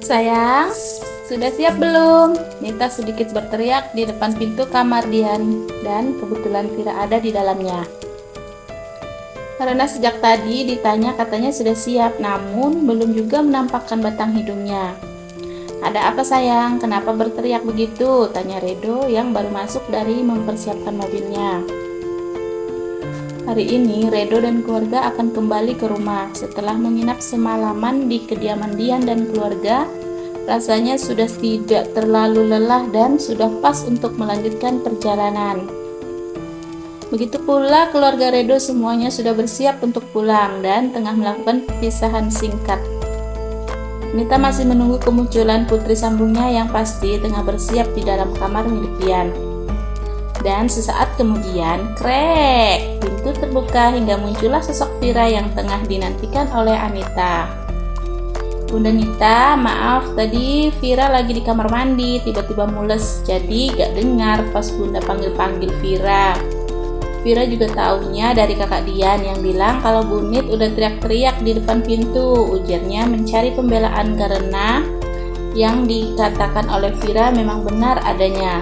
Sayang, sudah siap belum? Nita sedikit berteriak di depan pintu kamar Dian, dan kebetulan Vira ada di dalamnya. Karena sejak tadi ditanya katanya sudah siap, namun belum juga menampakkan batang hidungnya. Ada apa sayang? Kenapa berteriak begitu? Tanya Redo yang baru masuk dari mempersiapkan mobilnya. Hari ini Redo dan keluarga akan kembali ke rumah. Setelah menginap semalaman di kediaman Dian dan keluarga, rasanya sudah tidak terlalu lelah dan sudah pas untuk melanjutkan perjalanan. Begitu pula keluarga Redo, semuanya sudah bersiap untuk pulang dan tengah melakukan perpisahan singkat. Nita masih menunggu kemunculan putri sambungnya yang pasti tengah bersiap di dalam kamar milik Dian. Dan sesaat kemudian, krek, pintu terbuka hingga muncullah sosok Vira yang tengah dinantikan oleh Anita. Bunda Nita, maaf tadi Vira lagi di kamar mandi, tiba-tiba mules, jadi gak dengar pas Bunda panggil-panggil Vira. Vira juga taunya dari kakak Dian yang bilang kalau Bunit udah teriak-teriak di depan pintu, ujarnya mencari pembelaan karena yang dikatakan oleh Vira memang benar adanya.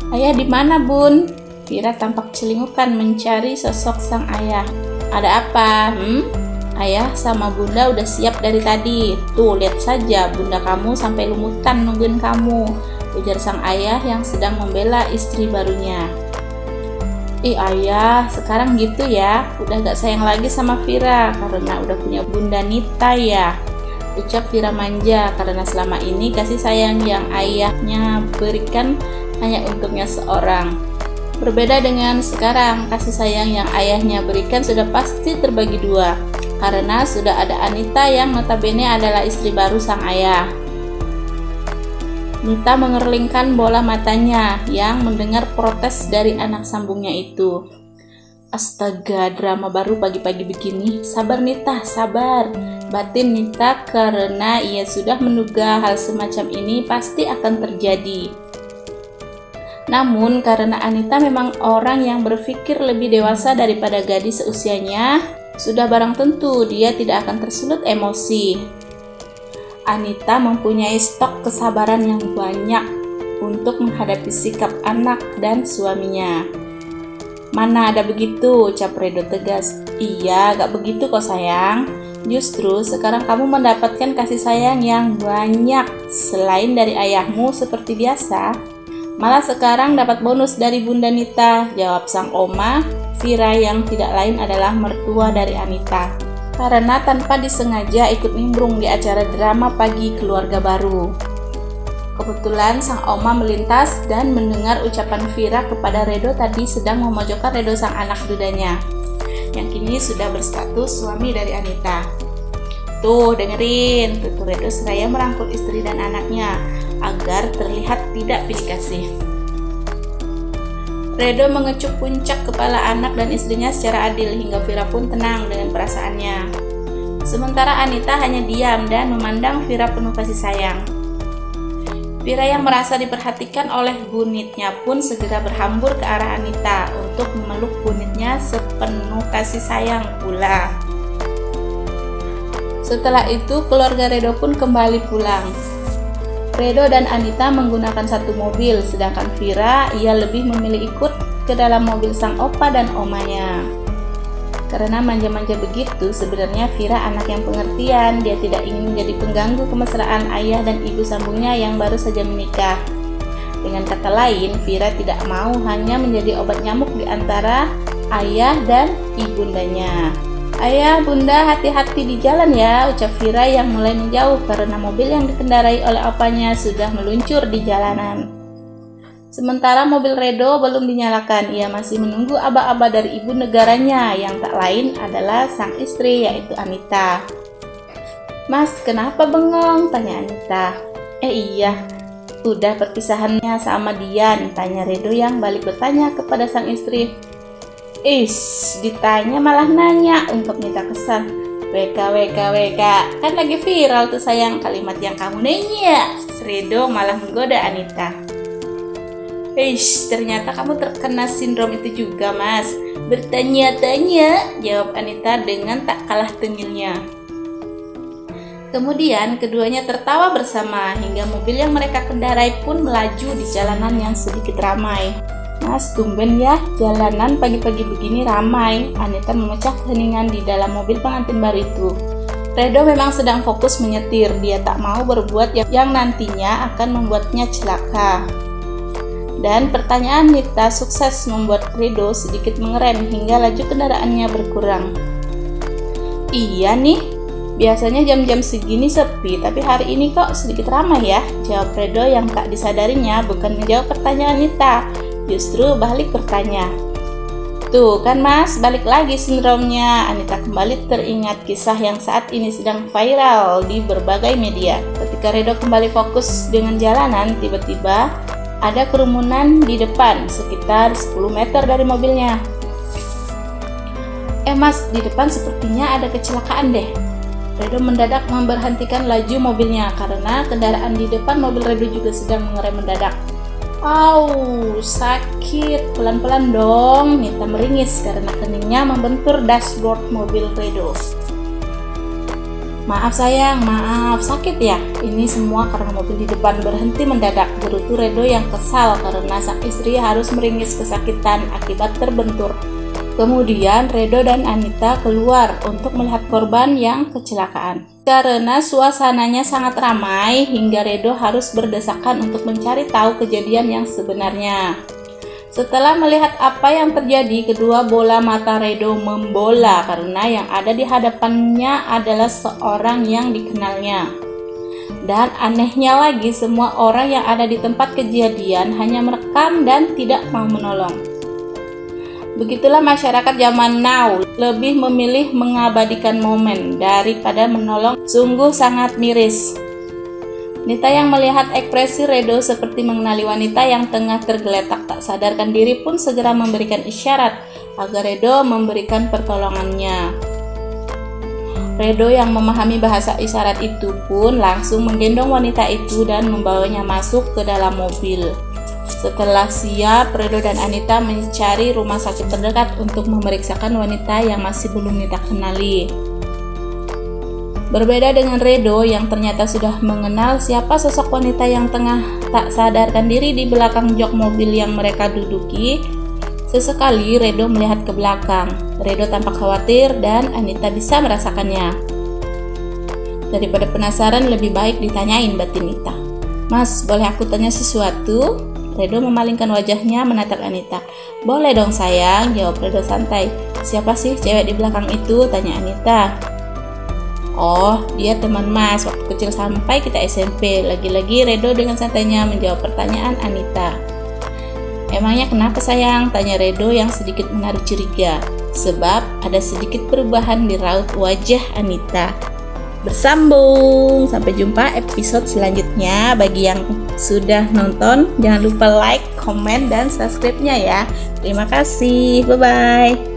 Ayah di mana, Bun? Vira tampak celingukan mencari sosok sang ayah. Ada apa? Ayah sama Bunda udah siap dari tadi. Tuh, lihat saja Bunda kamu sampai lumutan nungguin kamu, ujar sang ayah yang sedang membela istri barunya. Ih ayah, sekarang gitu ya? Udah gak sayang lagi sama Vira karena udah punya Bunda Nita ya? Ucap Vira manja karena selama ini kasih sayang yang ayahnya berikan hanya untuknya seorang. Berbeda dengan sekarang, kasih sayang yang ayahnya berikan sudah pasti terbagi dua, karena sudah ada Anita yang notabene adalah istri baru sang ayah. Nita mengerlingkan bola matanya yang mendengar protes dari anak sambungnya itu. Astaga, drama baru pagi-pagi begini. Sabar Nita, sabar, batin Nita karena ia sudah menduga hal semacam ini pasti akan terjadi. Namun karena Anita memang orang yang berpikir lebih dewasa daripada gadis seusianya, sudah barang tentu dia tidak akan tersulut emosi. Anita mempunyai stok kesabaran yang banyak untuk menghadapi sikap anak dan suaminya. Mana ada begitu, ucap Redo tegas. Iya, gak begitu kok sayang. Justru sekarang kamu mendapatkan kasih sayang yang banyak selain dari ayahmu seperti biasa. Malah sekarang dapat bonus dari Bunda Nita, jawab sang oma, Vira yang tidak lain adalah mertua dari Anita. Karena tanpa disengaja ikut nimbrung di acara drama pagi keluarga baru. Kebetulan sang oma melintas dan mendengar ucapan Vira kepada Redo tadi sedang memojokkan Redo sang anak dudanya, yang kini sudah berstatus suami dari Anita. Tuh dengerin, tutur Redo seraya merangkul istri dan anaknya agar terlihat tidak pilih kasih. Redo mengecup puncak kepala anak dan istrinya secara adil hingga Vira pun tenang dengan perasaannya. Sementara Anita hanya diam dan memandang Vira penuh kasih sayang. Vira yang merasa diperhatikan oleh Bunitnya pun segera berhambur ke arah Anita untuk memeluk Bunitnya sepenuh kasih sayang pula. Setelah itu keluarga Redo pun kembali pulang. Redo dan Anita menggunakan satu mobil, sedangkan Vira ia lebih memilih ikut ke dalam mobil sang opa dan omanya. Karena manja-manja begitu, sebenarnya Vira anak yang pengertian, dia tidak ingin menjadi pengganggu kemesraan ayah dan ibu sambungnya yang baru saja menikah. Dengan kata lain, Vira tidak mau hanya menjadi obat nyamuk di antara ayah dan ibundanya. Ayah, Bunda, hati-hati di jalan ya, ucap Vira yang mulai menjauh karena mobil yang dikendarai oleh opanya sudah meluncur di jalanan. Sementara mobil Redo belum dinyalakan, ia masih menunggu aba-aba dari ibu negaranya yang tak lain adalah sang istri yaitu Anita. Mas, kenapa bengong? Tanya Anita. Iya, udah perpisahannya sama Dian, tanya Redo yang balik bertanya kepada sang istri. Ditanya malah nanya, untuk Nita kesal. WK, kan lagi viral tuh sayang kalimat yang kamu nanya. Redo malah menggoda Anita. Ternyata kamu terkena sindrom itu juga mas. Bertanya-tanya, jawab Anita dengan tak kalah tengilnya. Kemudian keduanya tertawa bersama hingga mobil yang mereka kendarai pun melaju di jalanan yang sedikit ramai. Mas, tumben ya, jalanan pagi-pagi begini ramai. Anita memecah keheningan di dalam mobil pengantin baru itu. Redo memang sedang fokus menyetir. Dia tak mau berbuat yang nantinya akan membuatnya celaka. Dan pertanyaan Nita sukses membuat Redo sedikit mengerem hingga laju kendaraannya berkurang. Iya nih, biasanya jam-jam segini sepi, tapi hari ini kok sedikit ramai ya, jawab Redo yang tak disadarinya bukan menjawab pertanyaan Nita, justru balik bertanya. Tuh kan Mas, balik lagi sindromnya. Anita kembali teringat kisah yang saat ini sedang viral di berbagai media. Ketika Redo kembali fokus dengan jalanan, tiba-tiba ada kerumunan di depan, sekitar 10 meter dari mobilnya. Mas, di depan sepertinya ada kecelakaan deh. Redo mendadak memberhentikan laju mobilnya karena kendaraan di depan mobil Redo juga sedang mengerem mendadak. Au, sakit, pelan-pelan dong. Nita meringis karena keningnya membentur dashboard mobil Redo. Maaf sayang, maaf, sakit ya? Ini semua karena mobil di depan berhenti mendadak. Gerutu Redo yang kesal karena sang istri harus meringis kesakitan akibat terbentur. Kemudian Redo dan Anita keluar untuk melihat korban yang kecelakaan. Karena suasananya sangat ramai hingga Redo harus berdesakan untuk mencari tahu kejadian yang sebenarnya. Setelah melihat apa yang terjadi, kedua bola mata Redo membola karena yang ada di hadapannya adalah seorang yang dikenalnya. Dan anehnya lagi, semua orang yang ada di tempat kejadian hanya merekam dan tidak mau menolong. Begitulah masyarakat zaman now, lebih memilih mengabadikan momen daripada menolong, sungguh sangat miris. Nita yang melihat ekspresi Redo seperti mengenali wanita yang tengah tergeletak tak sadarkan diri pun segera memberikan isyarat agar Redo memberikan pertolongannya. Redo yang memahami bahasa isyarat itu pun langsung menggendong wanita itu dan membawanya masuk ke dalam mobil. Setelah siap, Redo dan Anita mencari rumah sakit terdekat untuk memeriksakan wanita yang masih belum Nita kenali. Berbeda dengan Redo yang ternyata sudah mengenal siapa sosok wanita yang tengah tak sadarkan diri di belakang jok mobil yang mereka duduki, sesekali Redo melihat ke belakang. Redo tampak khawatir dan Anita bisa merasakannya. Daripada penasaran, lebih baik ditanyain, batin Nita. Mas, boleh aku tanya sesuatu? Redo memalingkan wajahnya menatap Anita. Boleh dong sayang, jawab Redo santai. Siapa sih cewek di belakang itu? Tanya Anita. Oh, dia teman Mas waktu kecil sampai kita SMP. Lagi-lagi Redo dengan santainya menjawab pertanyaan Anita. Emangnya kenapa sayang? Tanya Redo yang sedikit menaruh curiga. Sebab ada sedikit perubahan di raut wajah Anita. Bersambung. Sampai jumpa episode selanjutnya. Bagi yang sudah nonton, jangan lupa like, komen, dan subscribe-nya ya. Terima kasih. Bye-bye.